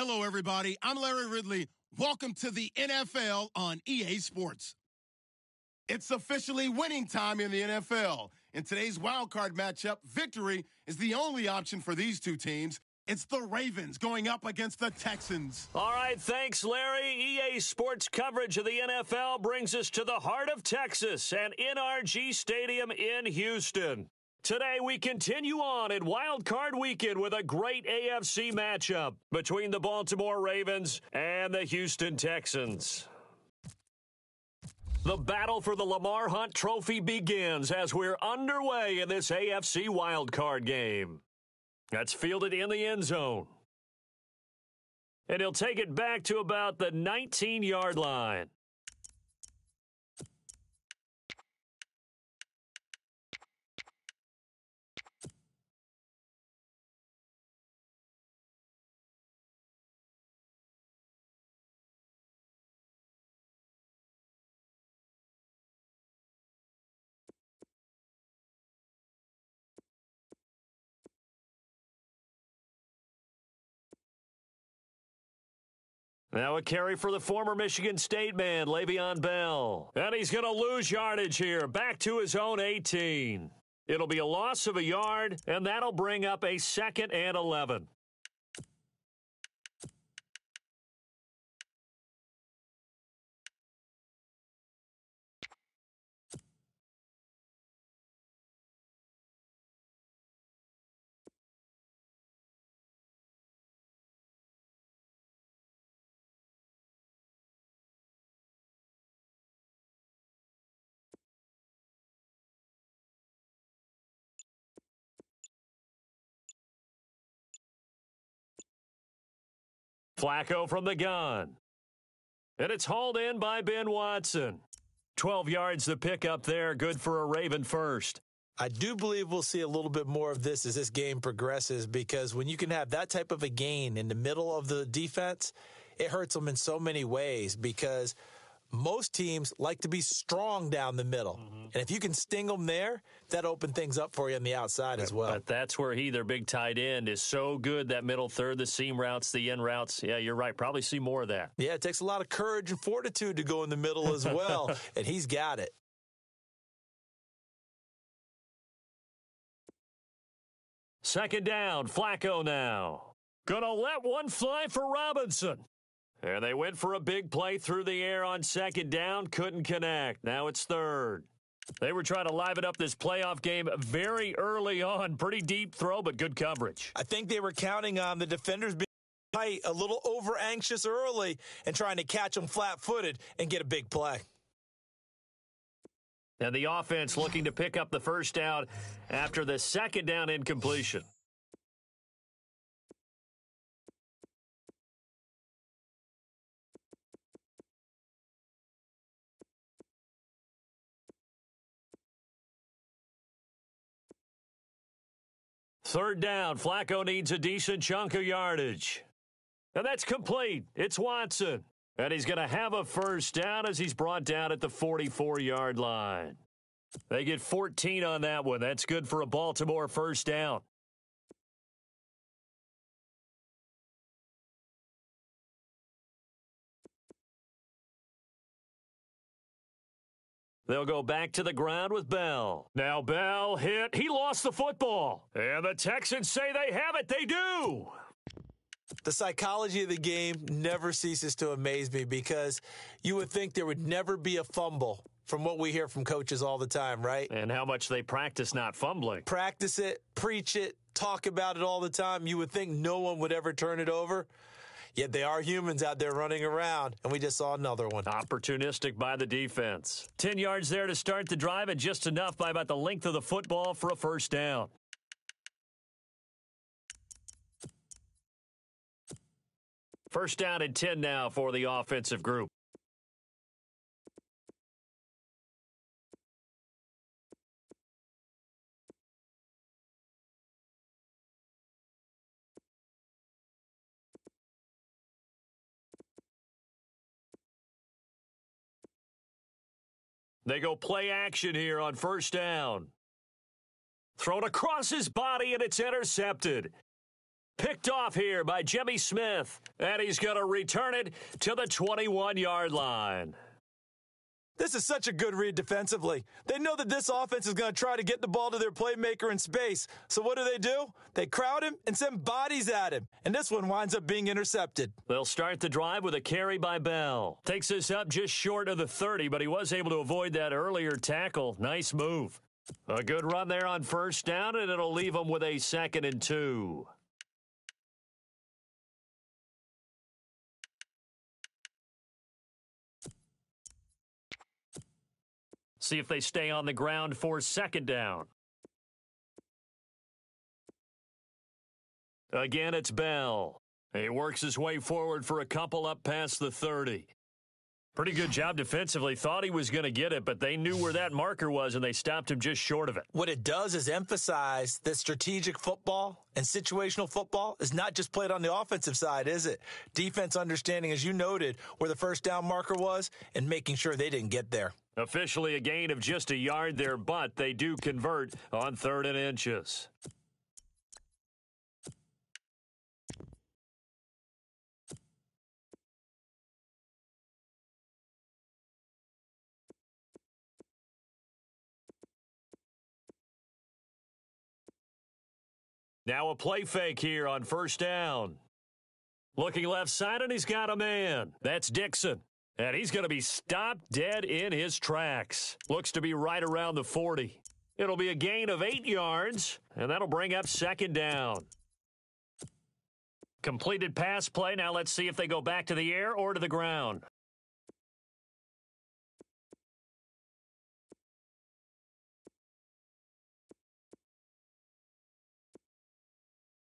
Hello, everybody. I'm Larry Ridley. Welcome to the NFL on EA Sports. It's officially winning time in the NFL. In today's wildcard matchup, victory is the only option for these two teams. It's the Ravens going up against the Texans. All right, thanks, Larry. EA Sports coverage of the NFL brings us to the heart of Texas and NRG Stadium in Houston. Today, we continue on in Wild Card Weekend with a great AFC matchup between the Baltimore Ravens and the Houston Texans. The battle for the Lamar Hunt Trophy begins as we're underway in this AFC Wild Card game. That's fielded in the end zone. And he'll take it back to about the 19-yard line. Now a carry for the former Michigan State man, Le'Veon Bell. And he's going to lose yardage here, back to his own 18. It'll be a loss of a yard, and that'll bring up a 2nd and 11. Flacco from the gun. And it's hauled in by Ben Watson. 12 yards to pick up there. Good for a Raven first. I do believe we'll see a little bit more of this as this game progresses, because when you can have that type of a gain in the middle of the defense, it hurts them in so many ways, because most teams like to be strong down the middle. And if you can sting them there, that opens things up for you on the outside as well. But that's where their big tight end, is so good, that middle third, the seam routes, the end routes. Yeah, you're right. Probably see more of that. Yeah, it takes a lot of courage and fortitude to go in the middle as well, and he's got it. Second down, Flacco now. Gonna let one fly for Robinson. And they went for a big play through the air on second down, couldn't connect. Now it's third. They were trying to liven up this playoff game very early on. Pretty deep throw, but good coverage. I think they were counting on the defenders being tight, a little over-anxious early, and trying to catch them flat-footed and get a big play. And the offense looking to pick up the first down after the second down incompletion. Third down, Flacco needs a decent chunk of yardage. And that's complete. It's Watson. And he's going to have a first down as he's brought down at the 44-yard line. They get 14 on that one. That's good for a Baltimore first down. They'll go back to the ground with Bell. Now Bell hit. He lost the football. And the Texans say they have it. They do. The psychology of the game never ceases to amaze me, because you would think there would never be a fumble from what we hear from coaches all the time, right? And how much they practice not fumbling. Practice it, preach it, talk about it all the time. You would think no one would ever turn it over. Yet they are humans out there running around, and we just saw another one. Opportunistic by the defense. 10 yards there to start the drive, and just enough by about the length of the football for a first down. First down and 10 now for the offensive group. They go play action here on first down. Thrown across his body, and it's intercepted. Picked off here by Jimmy Smith. And he's going to return it to the 21-yard line. This is such a good read defensively. They know that this offense is going to try to get the ball to their playmaker in space. So what do? They crowd him and send bodies at him. And this one winds up being intercepted. They'll start the drive with a carry by Bell. Takes this up just short of the 30, but he was able to avoid that earlier tackle. Nice move. A good run there on first down, and it'll leave them with a 2nd and 2. See if they stay on the ground for 2nd down. Again, it's Bell. He works his way forward for a couple up past the 30. Pretty good job defensively. Thought he was going to get it, but they knew where that marker was, and they stopped him just short of it. What it does is emphasize that strategic football and situational football is not just played on the offensive side, is it? Defense understanding, as you noted, where the first down marker was and making sure they didn't get there. Officially a gain of just a yard there, but they do convert on 3rd and inches. Now a play fake here on first down. Looking left side, and he's got a man. That's Dixon. And he's going to be stopped dead in his tracks. Looks to be right around the 40. It'll be a gain of 8 yards, and that'll bring up 2nd down. Completed pass play. Now let's see if they go back to the air or to the ground.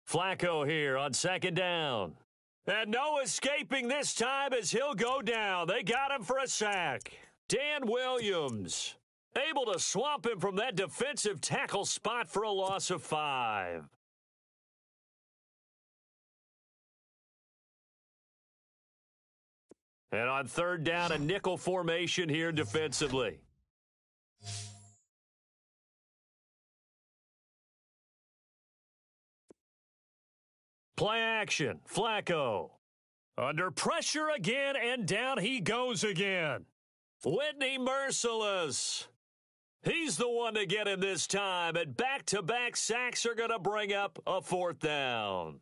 Flacco here on 2nd down. And no escaping this time as he'll go down. They got him for a sack. Dan Williams able to swamp him from that defensive tackle spot for a loss of 5. And on 3rd down, a nickel formation here defensively. Play action. Flacco. Under pressure again, and down he goes again. Whitney merciless. He's the one to get him this time, and back-to-back sacks are going to bring up a 4th down.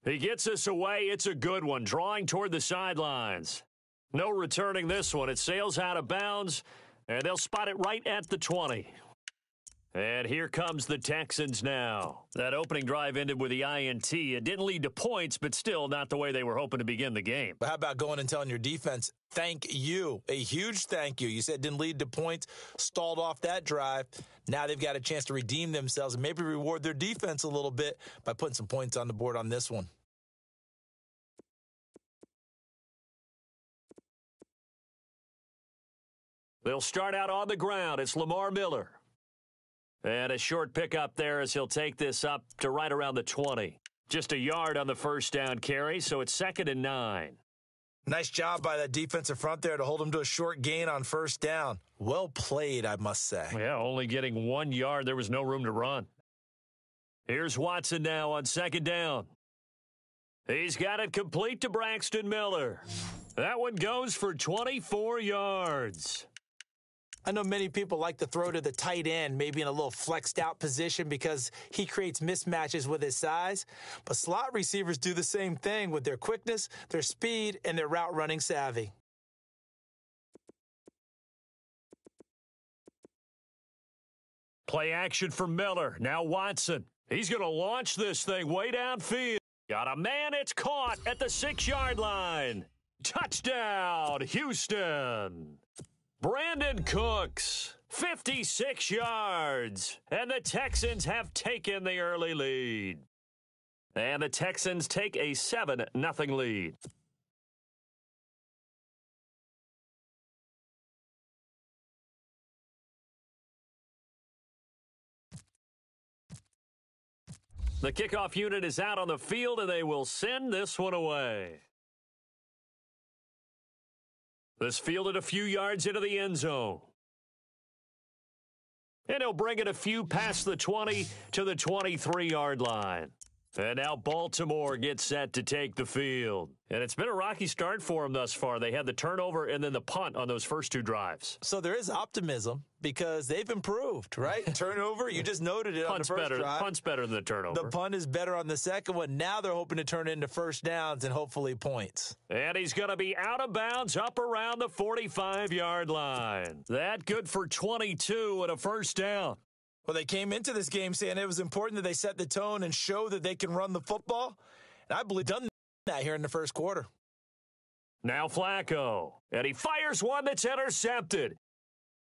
He gets us away. It's a good one, drawing toward the sidelines. No returning this one. It sails out of bounds, and they'll spot it right at the 20. And here comes the Texans now. That opening drive ended with the INT. It didn't lead to points, but still not the way they were hoping to begin the game. But how about going and telling your defense, thank you, a huge thank you. You said it didn't lead to points, stalled off that drive. Now they've got a chance to redeem themselves and maybe reward their defense a little bit by putting some points on the board on this one. They'll start out on the ground. It's Lamar Miller. And a short pickup there as he'll take this up to right around the 20. Just a yard on the first down carry, so it's 2nd and 9. Nice job by that defensive front there to hold him to a short gain on first down. Well played, I must say. Yeah, only getting 1 yard. There was no room to run. Here's Watson now on 2nd down. He's got it complete to Braxton Miller. That one goes for 24 yards. I know many people like to throw to the tight end, maybe in a little flexed out position because he creates mismatches with his size. But slot receivers do the same thing with their quickness, their speed, and their route running savvy. Play action for Miller. Now Watson. He's going to launch this thing way downfield. Got a man. It's caught at the 6-yard line. Touchdown, Houston. Brandon Cooks, 56 yards, and the Texans have taken the early lead. And the Texans take a 7-0 lead. The kickoff unit is out on the field, and they will send this one away. This fielded a few yards into the end zone. And he'll bring it a few past the 20 to the 23-yard line. And now Baltimore gets set to take the field. And it's been a rocky start for them thus far. They had the turnover and then the punt on those first two drives. So there is optimism because they've improved, right? Turnover, you just noted it on the first drive. Punt's better than the turnover. The punt is better on the second one. Now they're hoping to turn it into first downs and hopefully points. And he's going to be out of bounds up around the 45-yard line. That good for 22 and a first down. Well, they came into this game saying it was important that they set the tone and show that they can run the football. And I believe done that here in the first quarter. Now Flacco. And he fires one that's intercepted.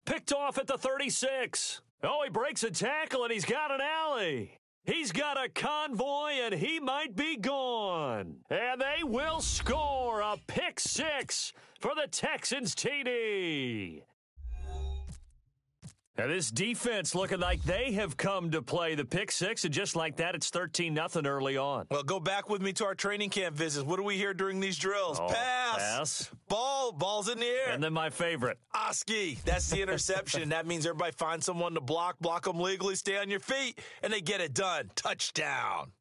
Picked off at the 36. Oh, he breaks a tackle and he's got an alley. He's got a convoy and he might be gone. And they will score a pick six for the Texans TD. And this defense looking like they have come to play the pick six, and just like that, it's 13-0 early on. Well, go back with me to our training camp visits. What do we hear during these drills? Oh, pass. Ball's in the air. And then my favorite. Oski. That's the interception. That means everybody finds someone to block them legally, stay on your feet, and they get it done. Touchdown.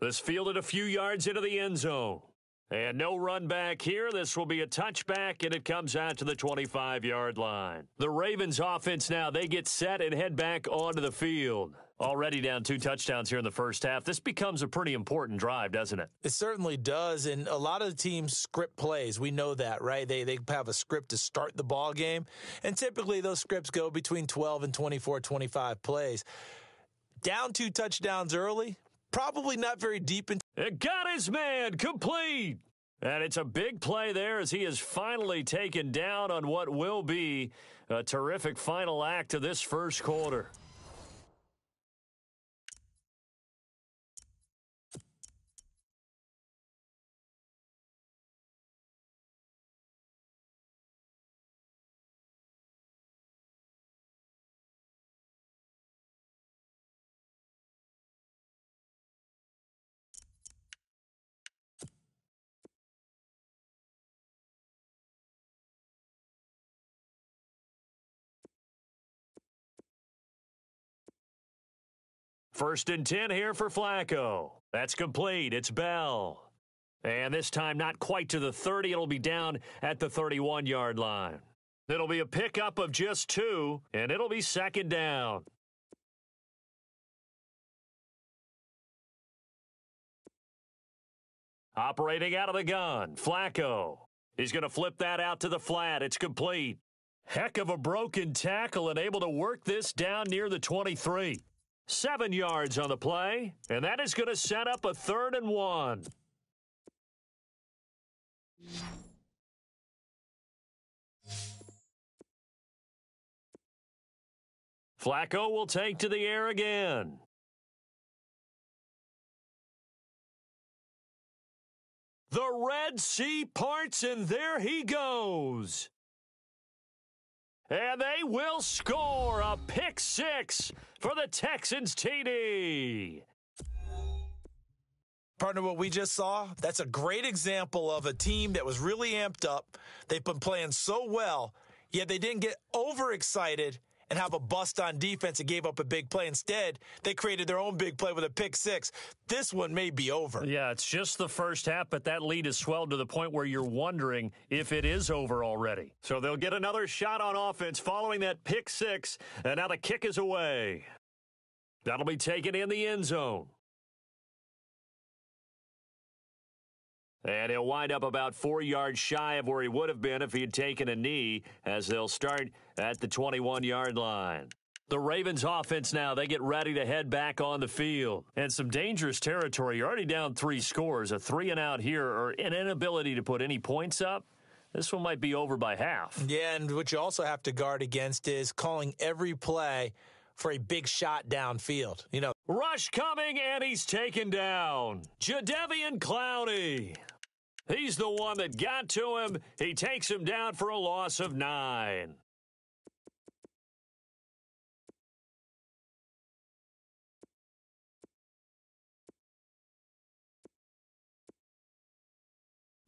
This fielded a few yards into the end zone. And no run back here. This will be a touchback, and it comes out to the 25-yard line. The Ravens offense now, they get set and head back onto the field. Already down 2 touchdowns here in the first half. This becomes a pretty important drive, doesn't it? It certainly does, and a lot of the teams script plays. We know that, right? They have a script to start the ball game, and typically those scripts go between 12 and 24, 25 plays. Down 2 touchdowns early, probably not very deep into. It got his man complete. And it's a big play there as he is finally taken down on what will be a terrific final act of this first quarter. First and 10 here for Flacco. That's complete. It's Bell. And this time not quite to the 30. It'll be down at the 31-yard line. It'll be a pickup of just 2, and it'll be second down. Operating out of the gun, Flacco. He's going to flip that out to the flat. It's complete. Heck of a broken tackle and able to work this down near the 23. 7 yards on the play, and that is going to set up a 3rd and 1. Flacco will take to the air again. The Red Sea parts, and there he goes. And they will score a pick 6 for the Texans TD. Partner, what we just saw, that's a great example of a team that was really amped up. They've been playing so well, yet they didn't get overexcited and have a bust on defense and gave up a big play. Instead, they created their own big play with a pick 6. This one may be over. Yeah, it's just the first half, but that lead has swelled to the point where you're wondering if it is over already. So they'll get another shot on offense following that pick 6, and now the kick is away. That'll be taken in the end zone. And he'll wind up about 4 yards shy of where he would have been if he had taken a knee, as they'll start at the 21-yard line. The Ravens offense now, they get ready to head back on the field. And some dangerous territory. You're already down 3 scores, a 3-and-out here, or an inability to put any points up. This one might be over by half. Yeah, and what you also have to guard against is calling every play for a big shot downfield. You know, rush coming, and he's taken down. Jadeveon Clowney. He's the one that got to him. He takes him down for a loss of 9.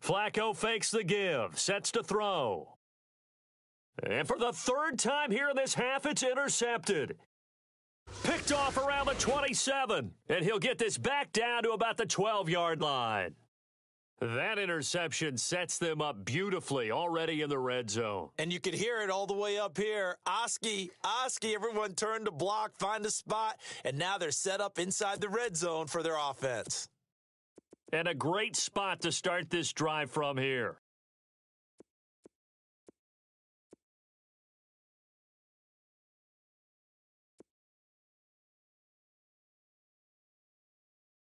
Flacco fakes the give, sets to throw. And for the third time here in this half, it's intercepted. Picked off around the 27, and he'll get this back down to about the 12-yard line. That interception sets them up beautifully already in the red zone. And you could hear it all the way up here. Oski, everyone turned to block, find a spot, and now they're set up inside the red zone for their offense. And a great spot to start this drive from here.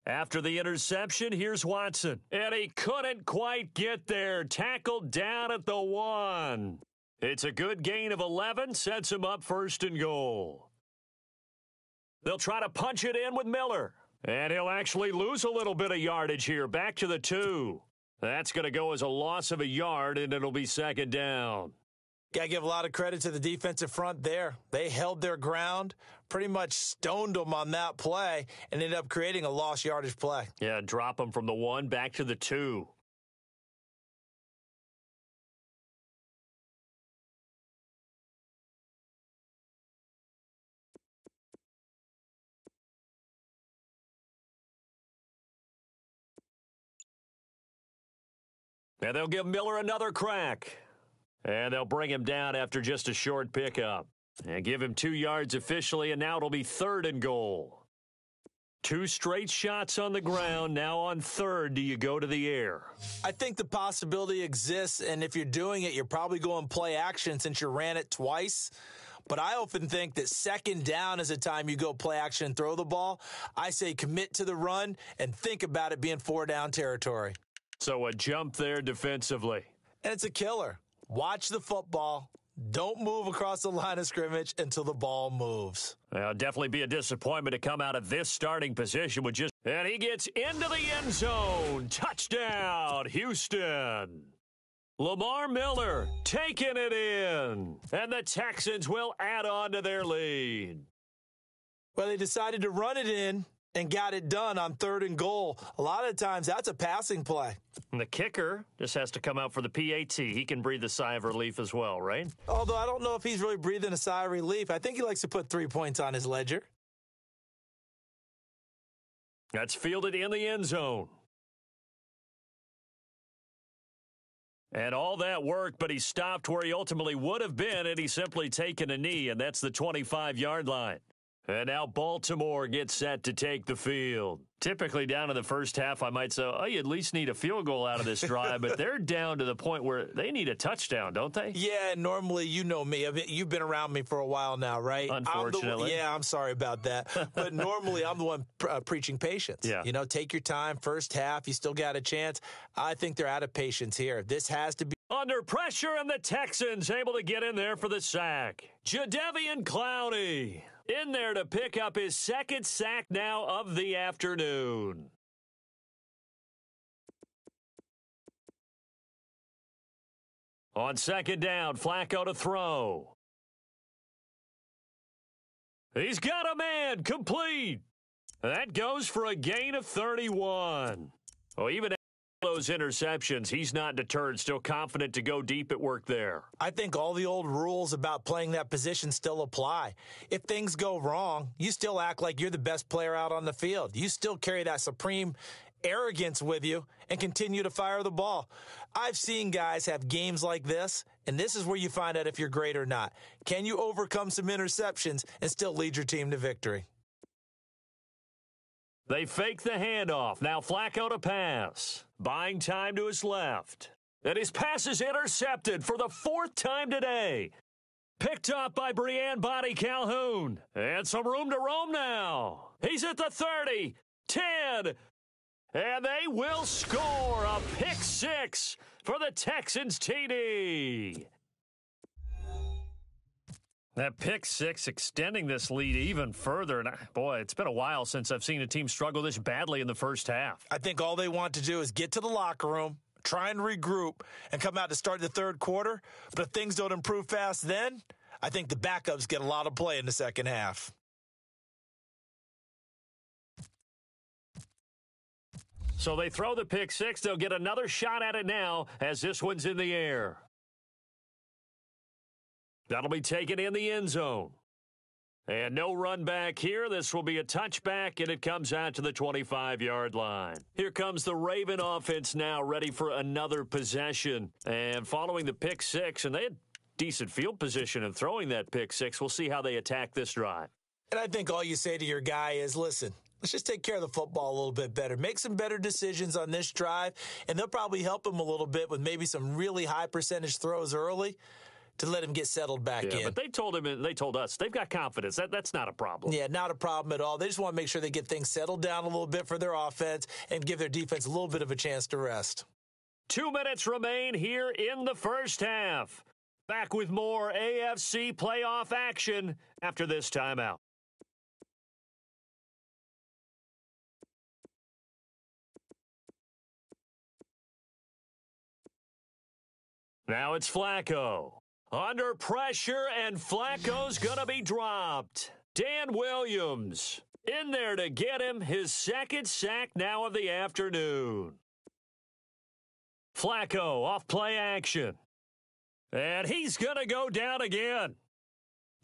After the interception, here's Watson. And he couldn't quite get there. Tackled down at the 1. It's a good gain of 11. Sets him up 1st and goal. They'll try to punch it in with Miller. And he'll actually lose a little bit of yardage here. Back to the 2. That's going to go as a loss of a yard, and it'll be 2nd down. Got to give a lot of credit to the defensive front there. They held their ground, pretty much stoned them on that play, and ended up creating a lost yardage play. Yeah, drop them from the 1 back to the 2. And they'll give Miller another crack. And they'll bring him down after just a short pickup. And give him 2 yards officially, and now it'll be 3rd and goal. 2 straight shots on the ground. Now on 3rd, do you go to the air? I think the possibility exists, and if you're doing it, you're probably going play action since you ran it twice. But I often think that 2nd down is a time you go play action and throw the ball. I say commit to the run and think about it being 4-down territory. So a jump there defensively. And it's a killer. Watch the football. Don't move across the line of scrimmage until the ball moves. Well, definitely be a disappointment to come out of this starting position with just... And he gets into the end zone. Touchdown, Houston. Lamar Miller taking it in. And the Texans will add on to their lead. Well, they decided to run it in and got it done on 3rd and goal. A lot of times, that's a passing play. And the kicker just has to come out for the PAT. He can breathe a sigh of relief as well, right? Although I don't know if he's really breathing a sigh of relief. I think he likes to put 3 points on his ledger. That's fielded in the end zone. And all that worked, but he stopped where he ultimately would have been, and he's simply taken a knee, and that's the 25-yard line. And now Baltimore gets set to take the field. Typically down in the first half, I might say, oh, you at least need a field goal out of this drive, but they're down to the point where they need a touchdown, don't they? Yeah, normally, you know me. You've been around me for a while now, right? Unfortunately. I'm sorry about that. But normally, I'm the one preaching patience. Yeah. You know, take your time. First half, you still got a chance. I think they're out of patience here. This has to be. Under pressure, and the Texans able to get in there for the sack. Jadeveon Clowney in there to pick up his 2nd sack now of the afternoon. On 2nd down, Flacco to throw. He's got a man, complete. That goes for a gain of 31. Oh, even those interceptions, he's not deterred, still confident to go deep at work there. I think all the old rules about playing that position still apply. If things go wrong, you still act like you're the best player out on the field. You still carry that supreme arrogance with you and continue to fire the ball. I've seen guys have games like this, and this is where you find out if you're great or not. Can you overcome some interceptions and still lead your team to victory? They fake the handoff. Now Flacco to pass. Buying time to his left. And his pass is intercepted for the 4th time today. Picked up by Breanne Body Calhoun. And some room to roam now. He's at the 30, 10, and they will score a pick 6 for the Texans TD. That pick 6 extending this lead even further. And boy, it's been a while since I've seen a team struggle this badly in the first half. I think all they want to do is get to the locker room, try and regroup, and come out to start the 3rd quarter. But if things don't improve fast then, I think the backups get a lot of play in the 2nd half. So they throw the pick 6. They'll get another shot at it now as this one's in the air. That'll be taken in the end zone. And no run back here. This will be a touchback, and it comes out to the 25-yard line. Here comes the Raven offense now, ready for another possession. And following the pick six, and they had decent field position in throwing that pick six. We'll see how they attack this drive. And I think all you say to your guy is, listen, let's just take care of the football a little bit better. Make some better decisions on this drive, and they'll probably help him a little bit with maybe some really high percentage throws early to let him get settled back in. But they told him, and they told us, they've got confidence. That's not a problem. Yeah, not a problem at all. They just want to make sure they get things settled down a little bit for their offense and give their defense a little bit of a chance to rest. 2 minutes remain here in the first half. Back with more AFC playoff action after this timeout. Now it's Flacco. Under pressure, and Flacco's going to be dropped. Dan Williams in there to get him his second sack now of the afternoon. Flacco off play action. And he's going to go down again.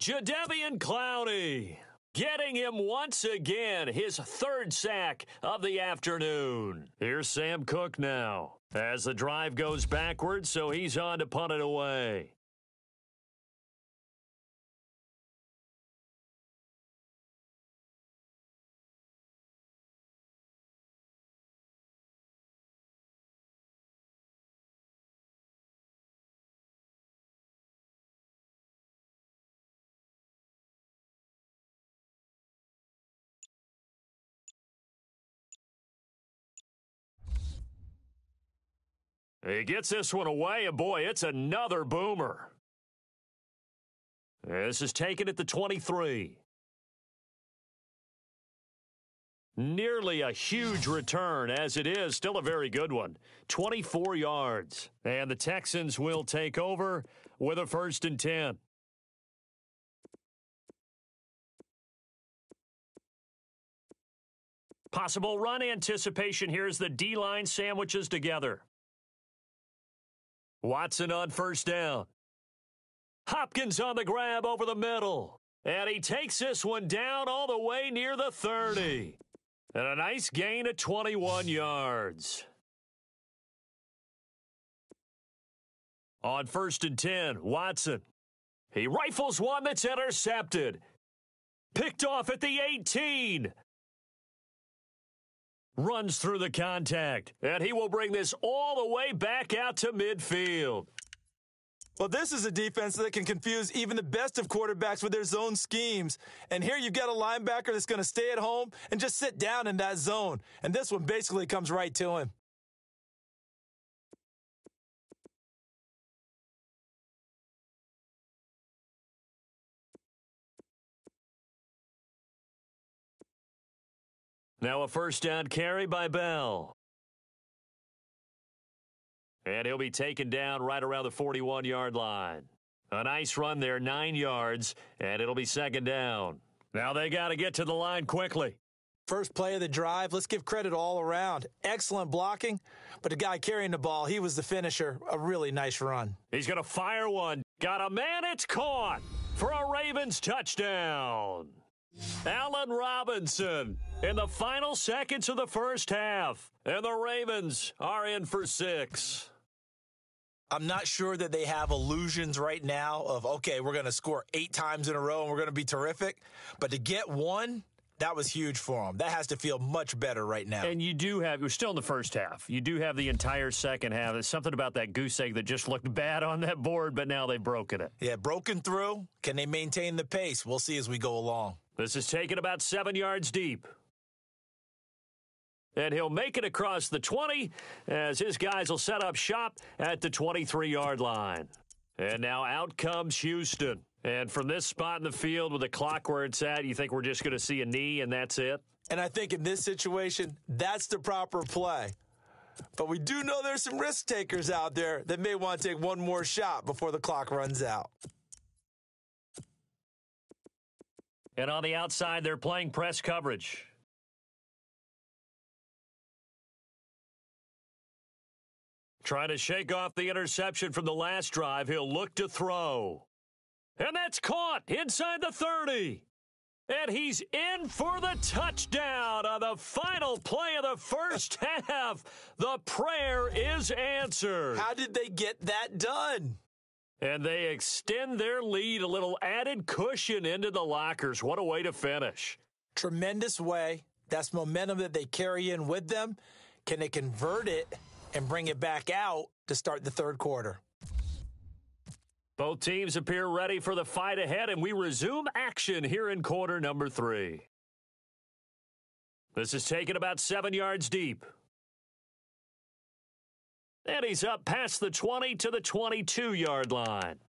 Jadeveon Clowney getting him once again his third sack of the afternoon. Here's Sam Cook now as the drive goes backwards, so he's on to punt it away. He gets this one away, and boy, it's another boomer. This is taken at the 23. Nearly a huge return, as it is. Still a very good one. 24 yards. And the Texans will take over with a 1st and 10. Possible run anticipation here as the D-line sandwiches together. Watson on 1st down. Hopkins on the grab over the middle. And he takes this one down all the way near the 30. And a nice gain of 21 yards. On 1st and 10, Watson. He rifles one that's intercepted. Picked off at the 18. Runs through the contact, and he will bring this all the way back out to midfield. Well, this is a defense that can confuse even the best of quarterbacks with their zone schemes. And here you've got a linebacker that's going to stay at home and just sit down in that zone. And this one basically comes right to him. Now a 1st down carry by Bell. And he'll be taken down right around the 41-yard line. A nice run there, 9 yards, and it'll be 2nd down. Now they got to get to the line quickly. First play of the drive, let's give credit all around. Excellent blocking, but the guy carrying the ball, he was the finisher. A really nice run. He's going to fire one. Got a man, it's caught for a Ravens touchdown. Allen Robinson in the final seconds of the first half. And the Ravens are in for 6. I'm not sure that they have illusions right now of, okay, we're going to score 8 times in a row and we're going to be terrific. But to get one, that was huge for them. That has to feel much better right now. And you do have, we're still in the first half. You do have the entire second half. There's something about that goose egg that just looked bad on that board, but now they've broken it. Yeah, broken through. Can they maintain the pace? We'll see as we go along. This is taken about 7 yards deep. And he'll make it across the 20 as his guys will set up shop at the 23-yard line. And now out comes Houston. And from this spot in the field with the clock where it's at, you think we're just going to see a knee and that's it? And I think in this situation, that's the proper play. But we do know there's some risk takers out there that may want to take one more shot before the clock runs out. And on the outside, they're playing press coverage. Trying to shake off the interception from the last drive. He'll look to throw. And that's caught inside the 30. And he's in for the touchdown on the final play of the first half. The prayer is answered. How did they get that done? And they extend their lead, a little added cushion into the lockers. What a way to finish. Tremendous way. That's momentum that they carry in with them. Can they convert it and bring it back out to start the third quarter? Both teams appear ready for the fight ahead, and we resume action here in quarter number 3. This is taken about 7 yards deep. And he's up past the 20 to the 22-yard line.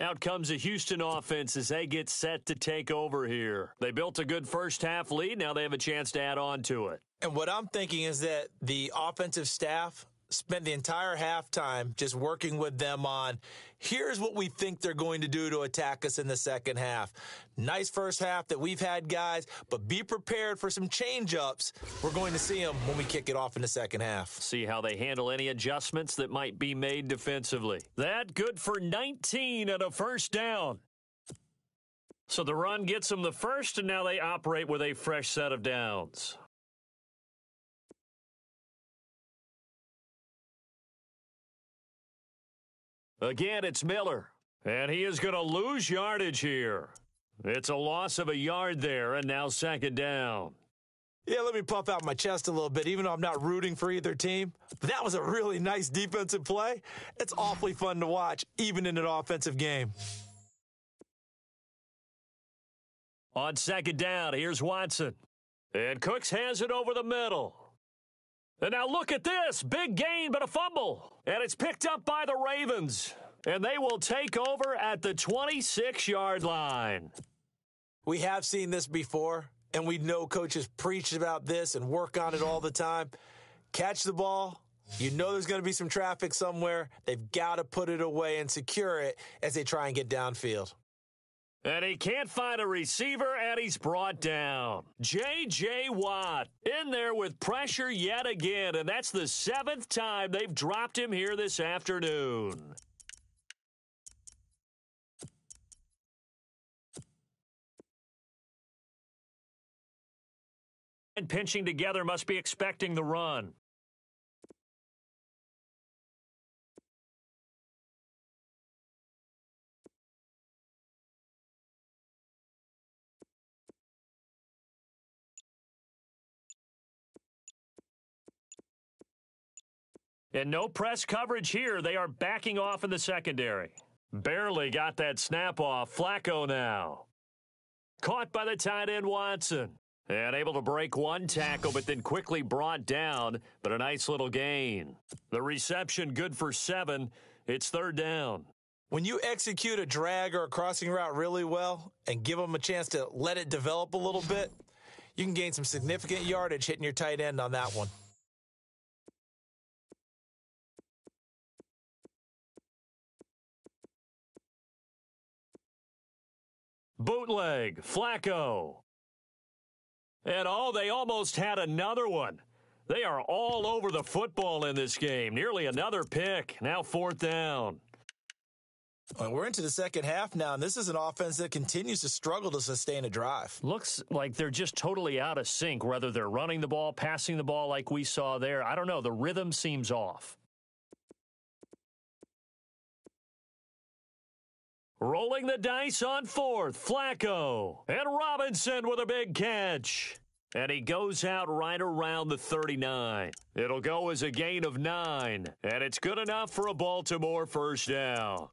Out comes the Houston offense as they get set to take over here. They built a good first-half lead. Now they have a chance to add on to it. And what I'm thinking is that the offensive staff spent the entire halftime just working with them on, here's what we think they're going to do to attack us in the second half. Nice first half that we've had, guys, but be prepared for some change-ups. We're going to see them when we kick it off in the second half. See how they handle any adjustments that might be made defensively. That good for 19 and a first down. So the run gets them the first, and now they operate with a fresh set of downs. Again, it's Miller, and he is going to lose yardage here. It's a loss of a yard there, and now second down. Yeah, let me puff out my chest a little bit, even though I'm not rooting for either team. But that was a really nice defensive play. It's awfully fun to watch, even in an offensive game. On second down, here's Watson. And Cooks has it over the middle. And now look at this. Big gain, but a fumble. And it's picked up by the Ravens. And they will take over at the 26-yard line. We have seen this before, and we know coaches preach about this and work on it all the time. Catch the ball. You know there's going to be some traffic somewhere. They've got to put it away and secure it as they try and get downfield. And he can't find a receiver, and he's brought down. J.J. Watt in there with pressure yet again, and that's the 7th time they've dropped him here this afternoon. And pinching together must be expecting the run. And no press coverage here. They are backing off in the secondary. Barely got that snap off. Flacco now. Caught by the tight end Watson. And able to break one tackle, but then quickly brought down. But a nice little gain. The reception good for 7. It's third down. When you execute a drag or a crossing route really well and give them a chance to let it develop a little bit, you can gain some significant yardage hitting your tight end on that one. Bootleg, Flacco. And they almost had another one. They are all over the football in this game. Nearly another pick. Now fourth down. Well, we're into the second half now, and this is an offense that continues to struggle to sustain a drive. Looks like they're just totally out of sync, whether they're running the ball, passing the ball like we saw there. I don't know. The rhythm seems off. Rolling the dice on fourth, Flacco. And Robinson with a big catch. And he goes out right around the 39. It'll go as a gain of 9. And it's good enough for a Baltimore first down.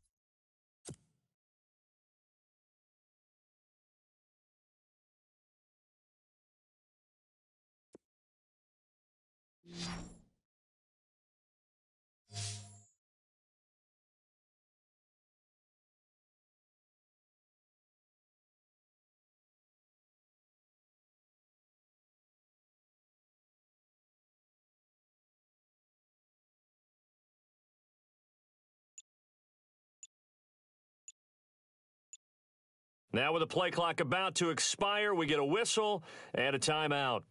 Now with the play clock about to expire, we get a whistle and a timeout.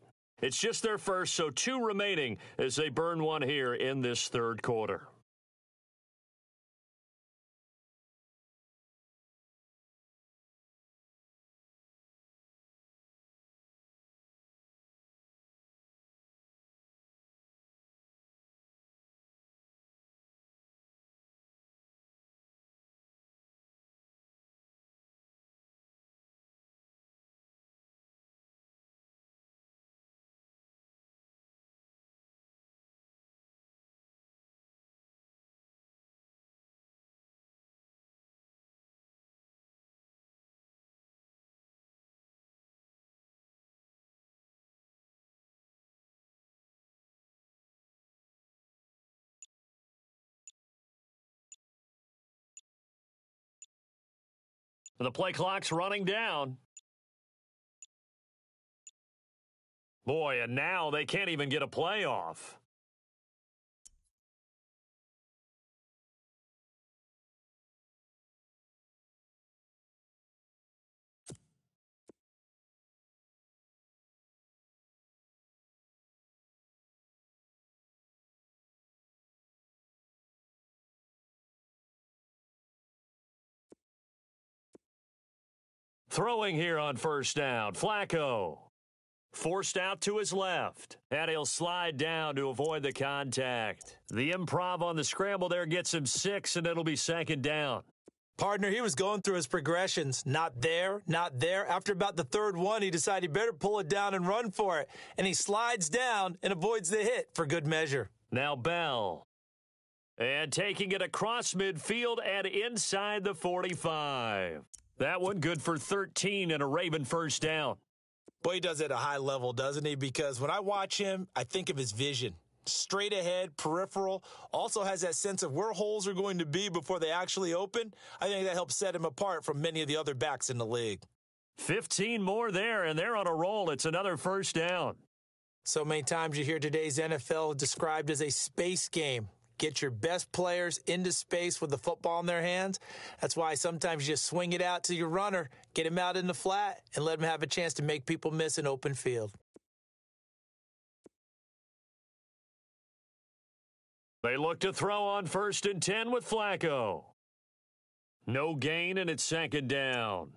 It's just their first, so 2 remaining as they burn one here in this third quarter. The play clock's running down. Boy, and now they can't even get a play off. Throwing here on first down, Flacco. Forced out to his left, and he'll slide down to avoid the contact. The improv on the scramble there gets him 6, and it'll be second down. Partner, he was going through his progressions. Not there, not there. After about the third one, he decided he better pull it down and run for it. And he slides down and avoids the hit for good measure. Now Bell. And taking it across midfield and inside the 45. That one good for 13 and a Raven first down. Boy, he does it at a high level, doesn't he? Because when I watch him, I think of his vision. Straight ahead, peripheral, also has that sense of where holes are going to be before they actually open. I think that helps set him apart from many of the other backs in the league. 15 more there, and they're on a roll. It's another first down. So many times you hear today's NFL described as a space game. Get your best players into space with the football in their hands. That's why sometimes you just swing it out to your runner, get him out in the flat, and let him have a chance to make people miss an open field. They look to throw on 1st and 10 with Flacco. No gain, and it's second down.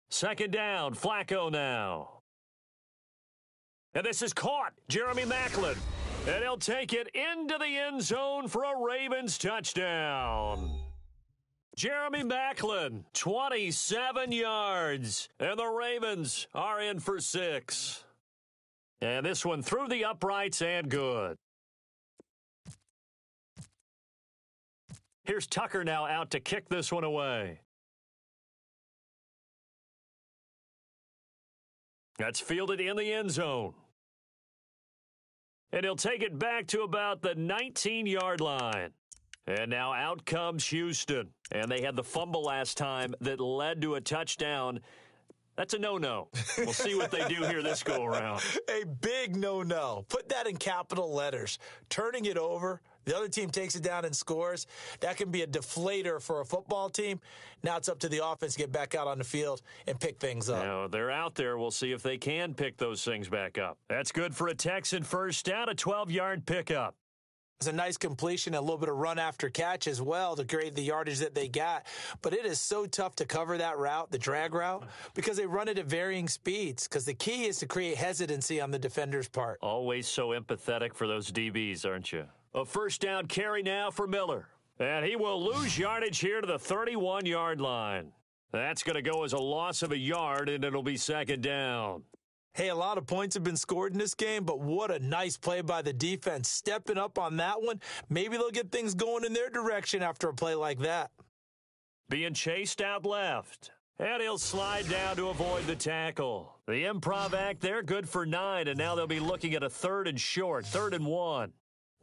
Second down, Flacco now. And this is caught, Jeremy Maclin. And he'll take it into the end zone for a Ravens touchdown. Jeremy Maclin, 27 yards. And the Ravens are in for 6. And this one through the uprights and good. Here's Tucker now out to kick this one away. That's fielded in the end zone. And he'll take it back to about the 19-yard line. And now out comes Houston. And they had the fumble last time that led to a touchdown. That's a no-no. We'll see what they do here this go-around. A big no-no. Put that in capital letters. Turning it over, the other team takes it down and scores. That can be a deflator for a football team. Now it's up to the offense to get back out on the field and pick things up. Now, they're out there. We'll see if they can pick those things back up. That's good for a Texan first down, a 12-yard pickup. It's a nice completion, a little bit of run after catch as well to create the yardage that they got. But it is so tough to cover that route, the drag route, because they run it at varying speeds. Because the key is to create hesitancy on the defender's part. Always so empathetic for those DBs, aren't you? A first down carry now for Miller. And he will lose yardage here to the 31-yard line. That's going to go as a loss of a yard, and it'll be second down. Hey, a lot of points have been scored in this game, but what a nice play by the defense. Stepping up on that one. Maybe they'll get things going in their direction after a play like that. Being chased out left. And he'll slide down to avoid the tackle. The improv act there, good for 9, and now they'll be looking at a 3rd and short, 3rd and 1.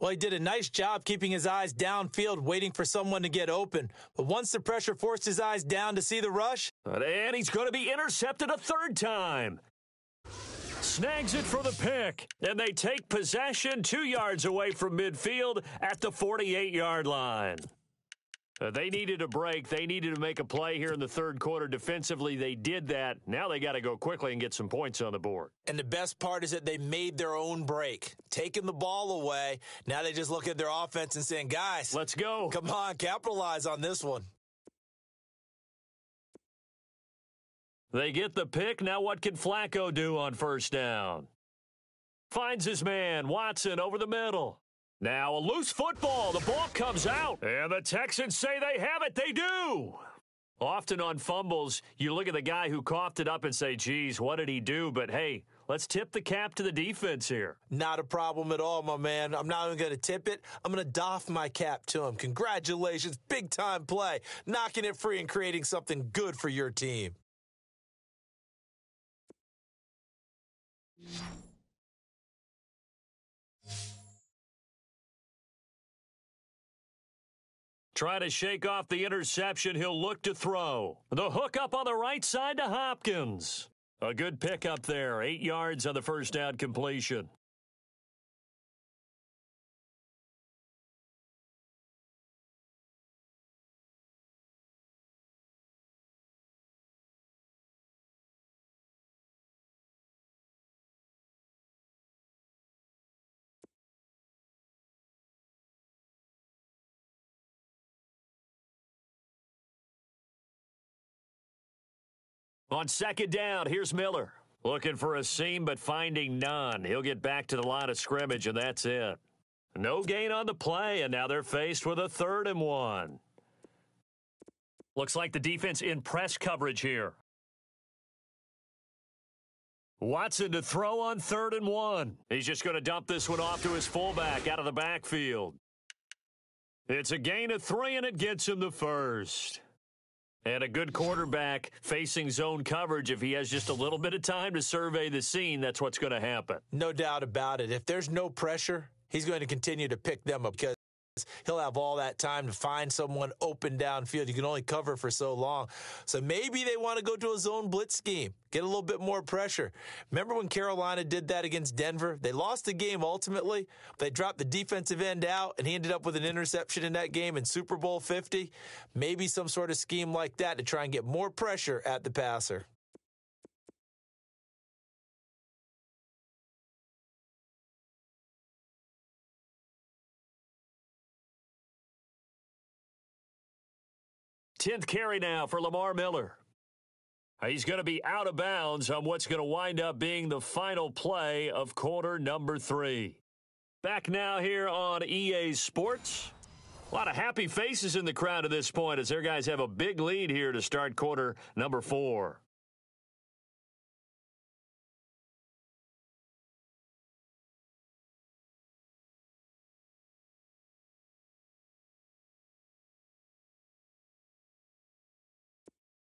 Well, he did a nice job keeping his eyes downfield, waiting for someone to get open. But once the pressure forced his eyes down to see the rush. And he's going to be intercepted a 3rd time. Snags it for the pick, and they take possession 2 yards away from midfield at the 48-yard line. They needed a break. They needed to make a play here in the 3rd quarter. Defensively, they did that. Now they got to go quickly and get some points on the board. And the best part is that they made their own break, taking the ball away. Now they just look at their offense and saying, guys, let's go. Come on, capitalize on this one. They get the pick. Now what can Flacco do on first down? Finds his man, Watson, over the middle. Now a loose football. The ball comes out. And the Texans say they have it. They do. Often on fumbles, you look at the guy who coughed it up and say, geez, what did he do? But, hey, let's tip the cap to the defense here. Not a problem at all, my man. I'm not even going to tip it. I'm going to doff my cap to him. Congratulations. Big-time play. Knocking it free and creating something good for your team. Try to shake off the interception. He'll look to throw. The hook up on the right side to Hopkins. A good pickup there. 8 yards on the first down completion. On second down, here's Miller. Looking for a seam, but finding none. He'll get back to the line of scrimmage, and that's it. No gain on the play, and now they're faced with a 3rd and 1. Looks like the defense in press coverage here. Watson to throw on 3rd and 1. He's just going to dump this one off to his fullback out of the backfield. It's a gain of 3, and it gets him the first. And a good quarterback facing zone coverage, if he has just a little bit of time to survey the scene, that's what's going to happen. No doubt about it. If there's no pressure, he's going to continue to pick them up because he'll have all that time to find someone open downfield. You can only cover for so long. So maybe they want to go to a zone blitz scheme, get a little bit more pressure. Remember when Carolina did that against Denver? They lost the game ultimately. They dropped the defensive end out, and he ended up with an interception in that game in Super Bowl 50. Maybe some sort of scheme like that to try and get more pressure at the passer. Tenth carry now for Lamar Miller. He's going to be out of bounds on what's going to wind up being the final play of quarter number 3. Back now here on EA Sports. A lot of happy faces in the crowd at this point as their guys have a big lead here to start quarter number 4.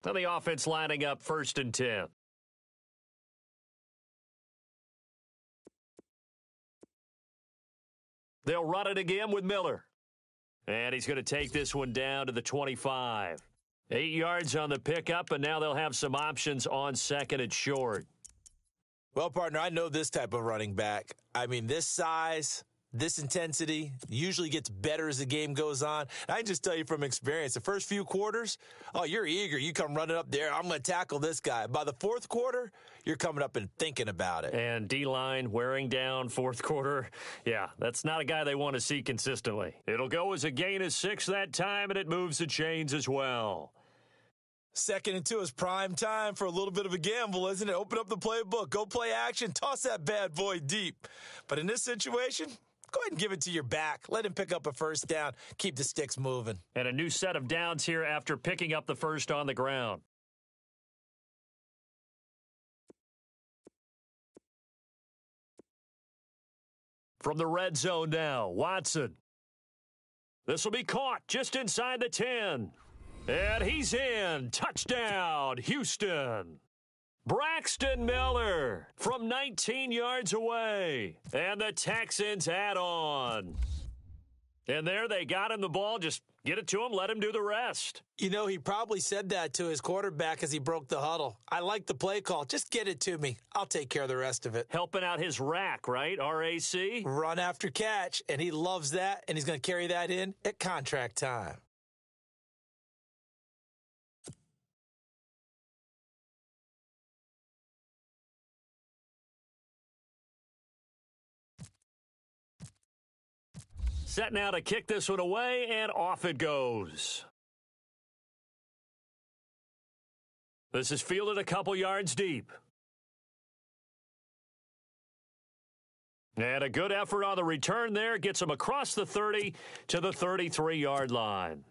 Now the offense lining up 1st and 10. They'll run it again with Miller. And he's going to take this one down to the 25. 8 yards on the pickup, and now they'll have some options on 2nd and short. Well, partner, I know this type of running back. I mean, this size, this intensity usually gets better as the game goes on. And I can just tell you from experience, the first few quarters, oh, you're eager. You come running up there. I'm going to tackle this guy. By the 4th quarter, you're coming up and thinking about it. And D-line wearing down 4th quarter. Yeah, that's not a guy they want to see consistently. It'll go as a gain of 6 that time, and it moves the chains as well. 2nd and 2 is prime time for a little bit of a gamble, isn't it? Open up the playbook. Go play action. Toss that bad boy deep. But in this situation, go ahead and give it to your back. Let him pick up a 1st down. Keep the sticks moving. And a new set of downs here after picking up the 1st on the ground. From the red zone now, Watson. This will be caught just inside the 10. And he's in. Touchdown, Houston. Braxton Miller from 19 yards away. And the Texans add on. And there they got him the ball. Just get it to him. Let him do the rest. You know, he probably said that to his quarterback as he broke the huddle. I like the play call. Just get it to me. I'll take care of the rest of it. Helping out his rack, right? RAC? Run after catch. And he loves that. And he's going to carry that in at contract time. Set now to kick this one away, and off it goes. This is fielded a couple yards deep. And a good effort on the return there. Gets him across the 30 to the 33-yard line.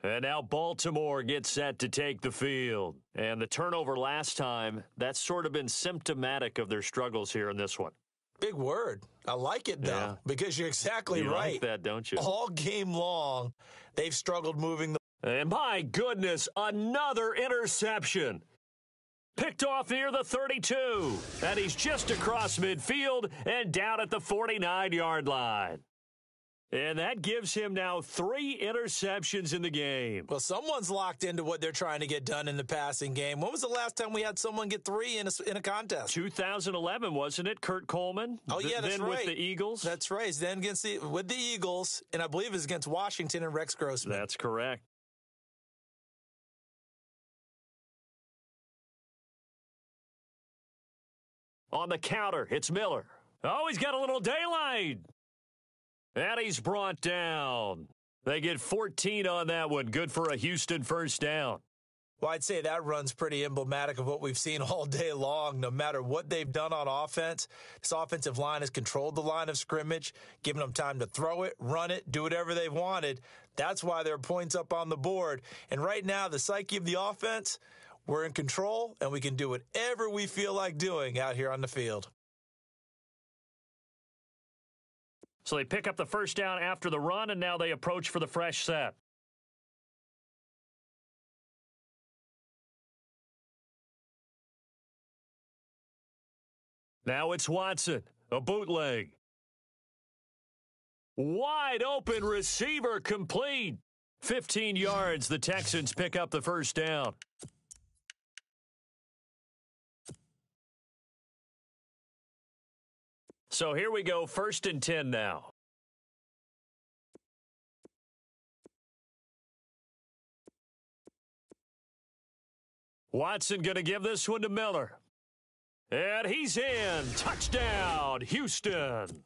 And now Baltimore gets set to take the field. And the turnover last time, that's sort of been symptomatic of their struggles here in this one. Big word. I like it, though, because you're exactly you right. Like that, don't you? All game long, they've struggled moving the... And my goodness, another interception. Picked off near the 32. And he's just across midfield and down at the 49-yard line. And that gives him now 3 interceptions in the game. Well, someone's locked into what they're trying to get done in the passing game. When was the last time we had someone get 3 in a contest? 2011, wasn't it? Kurt Coleman? Oh, yeah, that's then right. with the Eagles? That's right. Then with the Eagles, and I believe it was against Washington and Rex Grossman. That's correct. On the counter, it's Miller. Oh, he's got a little daylight. And he's brought down. They get 14 on that one. Good for a Houston first down. Well, I'd say that run's pretty emblematic of what we've seen all day long. No matter what they've done on offense, this offensive line has controlled the line of scrimmage, giving them time to throw it, run it, do whatever they've wanted. That's why there are points up on the board. And right now, the psyche of the offense, we're in control, and we can do whatever we feel like doing out here on the field. So they pick up the first down after the run, and now they approach for the fresh set. Now it's Watson, a bootleg. Wide open receiver complete. 15 yards, the Texans pick up the first down. So here we go, 1st and 10 now. Watson going to give this one to Miller. And he's in. Touchdown, Houston.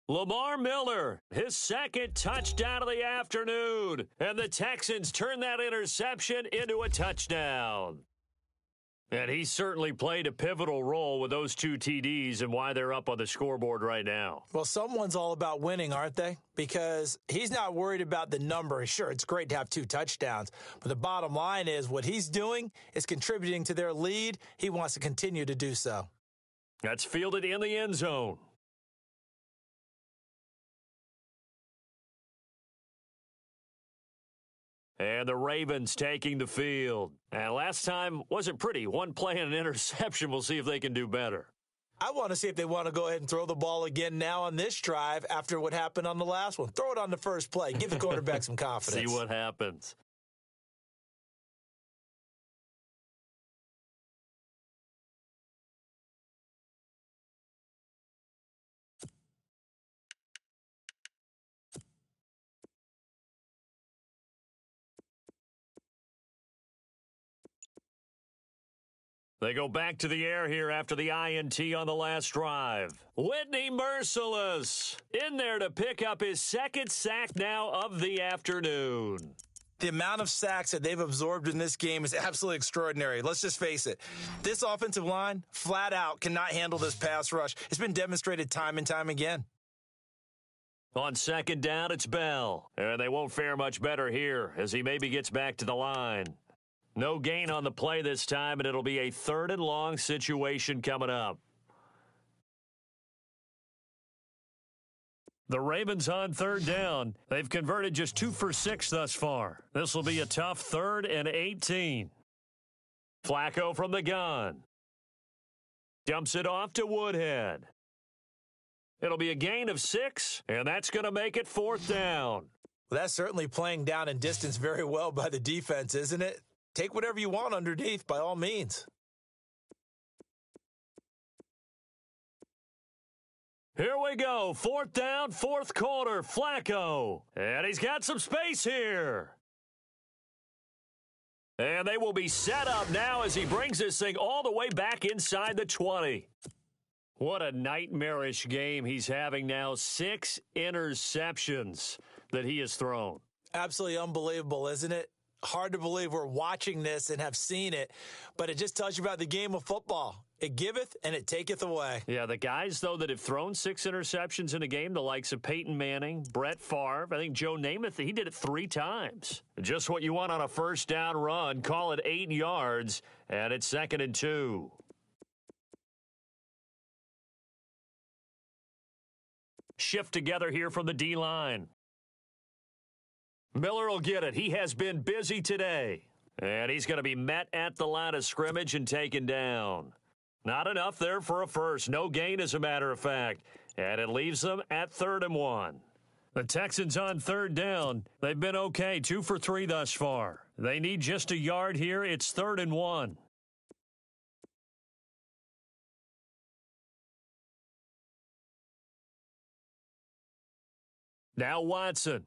Lamar Miller, his 2nd touchdown of the afternoon. And the Texans turn that interception into a touchdown. And he certainly played a pivotal role with those 2 TDs and why they're up on the scoreboard right now. Well, someone's all about winning, aren't they? Because he's not worried about the number. Sure, it's great to have 2 touchdowns, but the bottom line is what he's doing is contributing to their lead. He wants to continue to do so. That's fielded in the end zone. And the Ravens taking the field. And last time wasn't pretty. One play and an interception. We'll see if they can do better. I want to see if they want to go ahead and throw the ball again now on this drive after what happened on the last one. Throw it on the first play. Give the quarterback some confidence. See what happens. They go back to the air here after the INT on the last drive. Whitney Merciless in there to pick up his 2nd sack now of the afternoon. The amount of sacks that they've absorbed in this game is absolutely extraordinary. Let's just face it. This offensive line, flat out, cannot handle this pass rush. It's been demonstrated time and time again. On 2nd down, it's Bell. And they won't fare much better here as he maybe gets back to the line. No gain on the play this time, and it'll be a 3rd and long situation coming up. The Ravens on 3rd down. They've converted just 2 for 6 thus far. This will be a tough 3rd and 18. Flacco from the gun. Dumps it off to Woodhead. It'll be a gain of 6, and that's going to make it 4th down. Well, that's certainly playing down in distance very well by the defense, isn't it? Take whatever you want underneath, by all means. Here we go. 4th down, 4th quarter. Flacco. And he's got some space here. And they will be set up now as he brings this thing all the way back inside the 20. What a nightmarish game he's having now. 6 interceptions that he has thrown. Absolutely unbelievable, isn't it? Hard to believe we're watching this and have seen it, but it just tells you about the game of football. It giveth and it taketh away. Yeah, the guys, though, that have thrown 6 interceptions in a game, the likes of Peyton Manning, Brett Favre, I think Joe Namath, he did it 3 times. Just what you want on a first down run. Call it 8 yards, and it's 2nd and 2. Shift together here from the D-line. Miller will get it. He has been busy today. And he's going to be met at the line of scrimmage and taken down. Not enough there for a first. No gain, as a matter of fact. And it leaves them at 3rd and 1. The Texans on 3rd down. They've been okay. 2 for 3 thus far. They need just a yard here. It's 3rd and 1. Now Watson.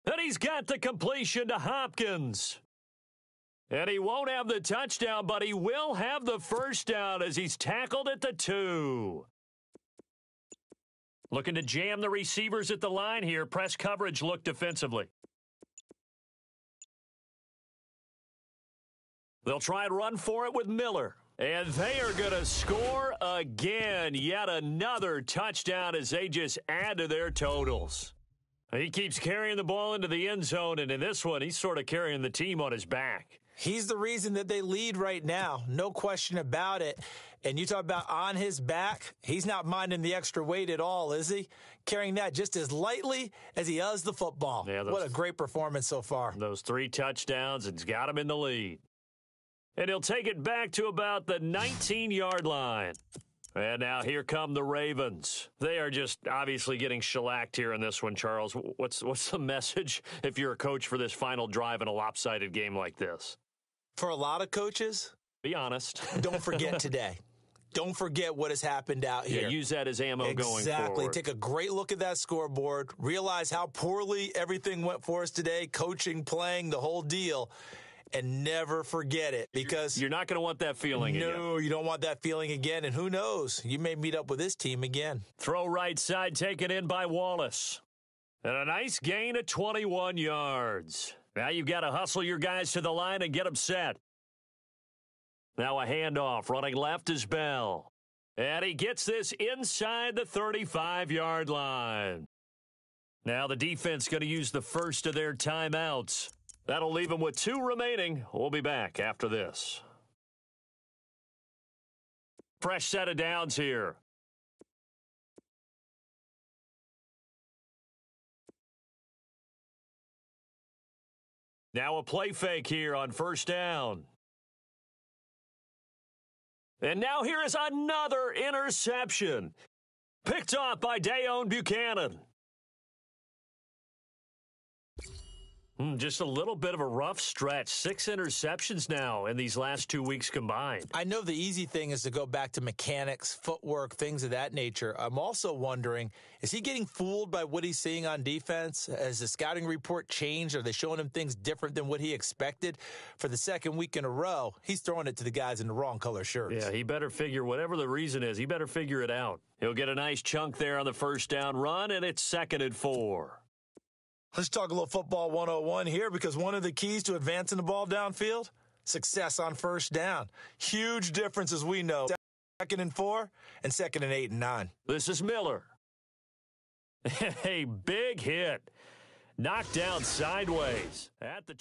And he's got the completion to Hopkins. And he won't have the touchdown, but he will have the first down as he's tackled at the 2. Looking to jam the receivers at the line here. Press coverage look defensively. They'll try and run for it with Miller. And they are going to score again. Yet another touchdown as they just add to their totals. He keeps carrying the ball into the end zone, and in this one, he's sort of carrying the team on his back. He's the reason that they lead right now. No question about it. And you talk about on his back, he's not minding the extra weight at all, is he? Carrying that just as lightly as he does the football. Yeah, what a great performance so far. Those 3 touchdowns, and he's got him in the lead. And he'll take it back to about the 19-yard line. And now here come the Ravens. They are just obviously getting shellacked here in this one, Charles. What's the message if you're a coach for this final drive in a lopsided game like this? For a lot of coaches, be honest. Don't forget today. Don't forget what has happened out here. Yeah, use that as ammo going forward. Exactly. Take a great look at that scoreboard. Realize how poorly everything went for us today, coaching, playing, the whole deal. And never forget it, because you're not going to want that feeling again. No, you don't want that feeling again. And who knows? You may meet up with this team again. Throw right side, taken in by Wallace. And a nice gain of 21 yards. Now you've got to hustle your guys to the line and get them set. Now a handoff. Running left is Bell. And he gets this inside the 35-yard line. Now the defense going to use the first of their timeouts. That'll leave them with 2 remaining. We'll be back after this. Fresh set of downs here. Now a play fake here on first down. And now here is another interception. Picked off by Dayon Buchanan. Just a little bit of a rough stretch. 6 interceptions now in these last 2 weeks combined. I know the easy thing is to go back to mechanics, footwork, things of that nature. I'm also wondering, is he getting fooled by what he's seeing on defense? Has the scouting report changed? Are they showing him things different than what he expected? For the second week in a row, he's throwing it to the guys in the wrong color shirts. Yeah, he better figure, whatever the reason is, he better figure it out. He'll get a nice chunk there on the first down run, and it's 2nd and 4. Let's talk a little football 101 here, because one of the keys to advancing the ball downfield, success on first down. Huge difference, as we know. 2nd and 4 and 2nd and 8 and 9. This is Miller. A big hit. Knocked down sideways at the